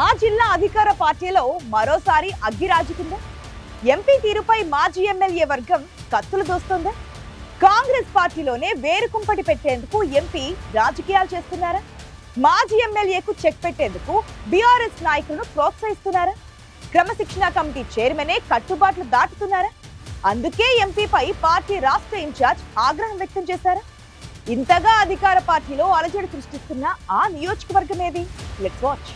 ఆ జిల్లా అధికార పార్టీలో మరోసారి అగ్గి రాజుకుందా? ఎంపీ తీరుపై మాజీ ఎమ్మెల్యే వర్గం కత్తులు దోస్తోందా? కాంగ్రెస్ పార్టీలోనే వేరుకుంపటి పెట్టేందుకు ఎంపీ రాజకీయాలు చేస్తున్నారా? మాజీ ఎమ్మెల్యేకు చెక్ పెట్టేందుకు బీఆర్ఎస్ నాయకులను ప్రోత్సహిస్తున్నారా? క్రమశిక్షణ కమిటీ చైర్మనే కట్టుబాట్లు దాటుతున్నారా? అందుకే ఎంపీపై పార్టీ రాష్ట్ర ఇన్ఛార్జ్ ఆగ్రహం వ్యక్తం చేశారా? ఇంతగా అధికార పార్టీలో అలజడి సృష్టిస్తున్న ఆ నియోజకవర్గం ఏది? Let's watch.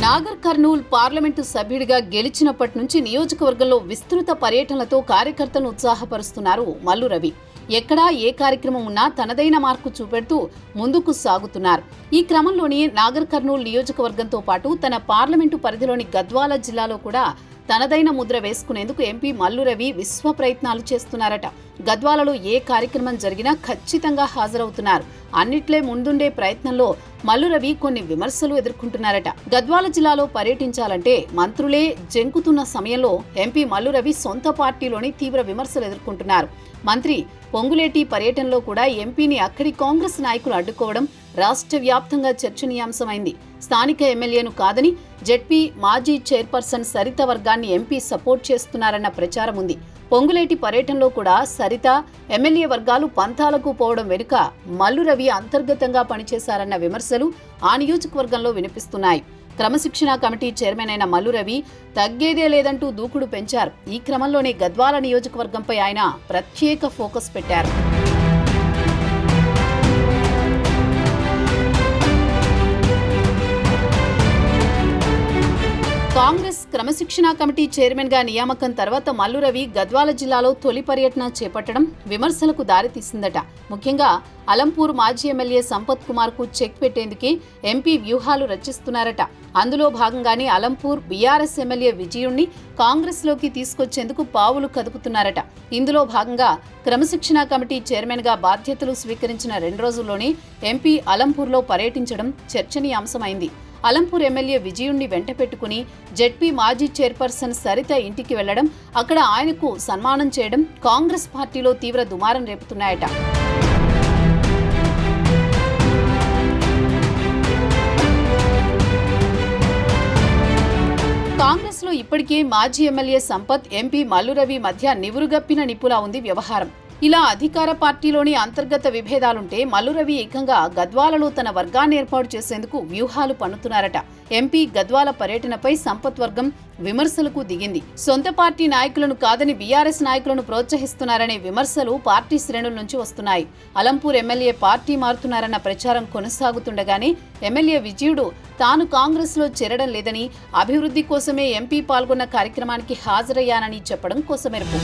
Nagar Kurnool parliament సభ్యుడిగా గెలిచినప్పటి నుంచి నియోజకవర్గంలో విస్తృత పర్యటనలతో కార్యకర్తలను ఉత్సాహపరుస్తున్నారు మల్లు రవి. ఎక్కడా ఏ కార్యక్రమం ఉన్నా తనదైన మార్కు చూపెడుతూ ముందుకు సాగుతున్నారు. ఈ క్రమంలోనే నాగర్ కర్నూల్ నియోజకవర్గంతో పాటు తన పార్లమెంటు పరిధిలోని గద్వాల జిల్లాలో కూడా తనదైన ముద్ర వేసుకునేందుకు ఎంపీ మల్లు రవి విశ్వ ప్రయత్నాలు చేస్తున్నారట. గద్వాలలో ఏ కార్యక్రమం జరిగినా ఖచ్చితంగా హాజరవుతున్నారు. అన్నిట్లే ముందుండే ప్రయత్నంలో మల్లు రవి కొన్ని విమర్శలు ఎదుర్కొంటున్నారట. గద్వాల జిల్లాలో పర్యటించాలంటే మంత్రులే జంకుతున్న సమయంలో ఎంపీ మల్లు రవి సొంత పార్టీలోని తీవ్ర విమర్శలు ఎదుర్కొంటున్నారు. మంత్రి పొంగులేటి పర్యటనలో కూడా ఎంపీని అక్కడి కాంగ్రెస్ నాయకులు అడ్డుకోవడం రాష్ట్ర వ్యాప్తంగా చర్చనీయాంశమైంది. స్థానిక ఎమ్మెల్యేను కాదని జెడ్పీ మాజీ చైర్పర్సన్ సరిత వర్గాన్ని ఎంపీ సపోర్ట్ చేస్తున్నారన్న ప్రచారం ఉంది. పొంగులేటి పర్యటనలో కూడా సరిత ఎమ్మెల్యే వర్గాలు పంతాలకు పోవడం వెనుక మల్లు రవి అంతర్గతంగా పనిచేశారన్న విమర్శలు ఆ నియోజకవర్గంలో వినిపిస్తున్నాయి. క్రమశిక్షణ కమిటీ చైర్మన్ అయిన మల్లు రవి తగ్గేదే లేదంటూ దూకుడు పెంచారు. ఈ క్రమంలోనే గద్వాల నియోజకవర్గంపై ఆయన ప్రత్యేక ఫోకస్ పెట్టారు. కాంగ్రెస్ క్రమశిక్షణ కమిటీ చైర్మన్ గా నియామకం తర్వాత మల్లు రవి గద్వాల జిల్లాలో తొలి పర్యటన చేపట్టడం విమర్శలకు దారితీసిందట. ముఖ్యంగా అలంపూర్ మాజీ ఎమ్మెల్యే సంపత్ కుమార్ కు చెక్ పెట్టేందుకే ఎంపీ వ్యూహాలు రచిస్తున్నారట. అందులో భాగంగానే అలంపూర్ బీఆర్ఎస్ ఎమ్మెల్యే విజయుణ్ణి కాంగ్రెస్ లోకి తీసుకొచ్చేందుకు పావులు కదుపుతున్నారట. ఇందులో భాగంగా క్రమశిక్షణ కమిటీ చైర్మన్ గా బాధ్యతలు స్వీకరించిన 2 రోజుల్లోనే ఎంపీ అలంపూర్లో పర్యటించడం చర్చనీయాంశమైంది. అలంపూర్ ఎమ్మెల్యే విజయుణ్ణి వెంట పెట్టుకుని జెడ్పీ మాజీ చైర్పర్సన్ సరిత ఇంటికి వెళ్లడం, అక్కడ ఆయనకు సన్మానం చేయడం కాంగ్రెస్ పార్టీలో తీవ్ర దుమారం రేపుతున్నాయట. కాంగ్రెస్ లో ఇప్పటికే మాజీ ఎమ్మెల్యే సంపత్, ఎంపీ మల్లు రవి మధ్య నివురుగప్పిన నిప్పులా ఉంది వ్యవహారం. ఇలా అధికార పార్టీలోని అంతర్గత విభేదాలుంటే మల్లు రవి ఏకంగా గద్వాలలో తన వర్గాన్ని ఏర్పాటు చేసేందుకు వ్యూహాలు పన్నుతున్నారట. ఎంపీ గద్వాల పర్యటనపై సంపత్ వర్గం విమర్శలకు దిగింది. సొంత పార్టీ నాయకులను కాదని బీఆర్ఎస్ నాయకులను ప్రోత్సహిస్తున్నారనే విమర్శలు పార్టీ శ్రేణుల నుంచి వస్తున్నాయి. అలంపూర్ ఎమ్మెల్యే పార్టీ మారుతున్నారన్న ప్రచారం కొనసాగుతుండగానే ఎమ్మెల్యే విజయుడు తాను కాంగ్రెస్ లో చేరడం లేదని, అభివృద్ధి కోసమే ఎంపీ పాల్గొన్న కార్యక్రమానికి హాజరయ్యానని చెప్పడం కోసమెరుపు.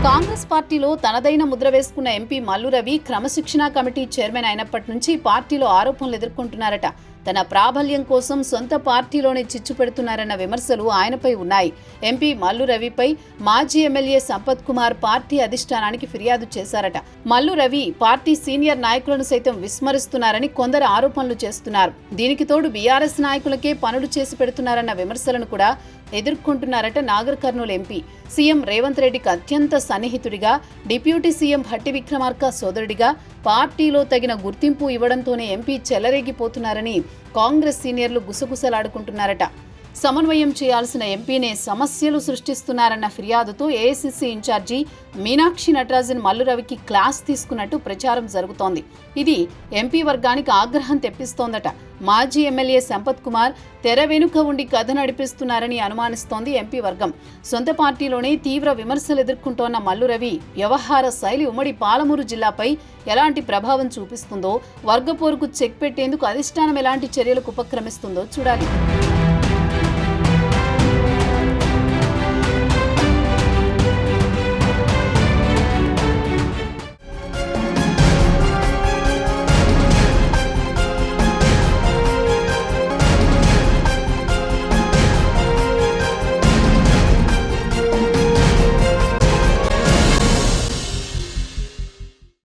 కాంగ్రెస్ పార్టీలో తనదైన ముద్ర వేసుకున్న ఎంపీ మల్లు రవి క్రమశిక్షణ కమిటీ చైర్మన్ అయినప్పటి నుంచి పార్టీలో ఆరోపణలు ఎదుర్కొంటున్నారట. తన ప్రాబల్యం కోసం సొంత పార్టీలోనే చిచ్చు పెడుతున్నారన్న విమర్శలు ఆయనపై ఉన్నాయి. ఎంపీ మల్లు రవిపై మాజీ ఎమ్మెల్యే సంపత్ కుమార్ పార్టీ అధిష్టానానికి ఫిర్యాదు చేశారట. మల్లు రవి పార్టీ సీనియర్ నాయకులను సైతం విస్మరిస్తున్నారని కొందరు ఆరోపణలు చేస్తున్నారు. దీనికి తోడు బీఆర్ఎస్ నాయకులకే పనులు చేసి పెడుతున్నారన్న విమర్శలను కూడా ఎదుర్కొంటున్నారట నాగర్ కర్నూల్ ఎంపీ. సీఎం రేవంత్ రెడ్డికి అత్యంత సన్నిహితుడిగా, డిప్యూటీ సీఎం భట్టి విక్రమార్క సోదరుడిగా పార్టీలో తగిన గుర్తింపు ఇవ్వడంతోనే ఎంపీ చెలరేగిపోతున్నారని కాంగ్రెస్ సీనియర్లు గుసగుసలాడుకుంటున్నారట. సమన్వయం చేయాల్సిన ఎంపీనే సమస్యలు సృష్టిస్తున్నారన్న ఫిర్యాదుతో ఏఐసీసీ ఇన్ఛార్జి మీనాక్షి నటరాజన్ మల్లు రవికి క్లాస్ తీసుకున్నట్టు ప్రచారం జరుగుతోంది. ఇది ఎంపీ వర్గానికి ఆగ్రహం తెప్పిస్తోందట. మాజీ ఎమ్మెల్యే సంపత్ కుమార్ తెర వెనుక ఉండి కథ నడిపిస్తున్నారని అనుమానిస్తోంది ఎంపీ వర్గం. సొంత పార్టీలోనే తీవ్ర విమర్శలు ఎదుర్కొంటోన్న మల్లు రవి వ్యవహార శైలి ఉమ్మడి పాలమూరు జిల్లాపై ఎలాంటి ప్రభావం చూపిస్తుందో, వర్గపోరుకు చెక్ పెట్టేందుకు అధిష్టానం ఎలాంటి చర్యలకు ఉపక్రమిస్తుందో చూడాలి.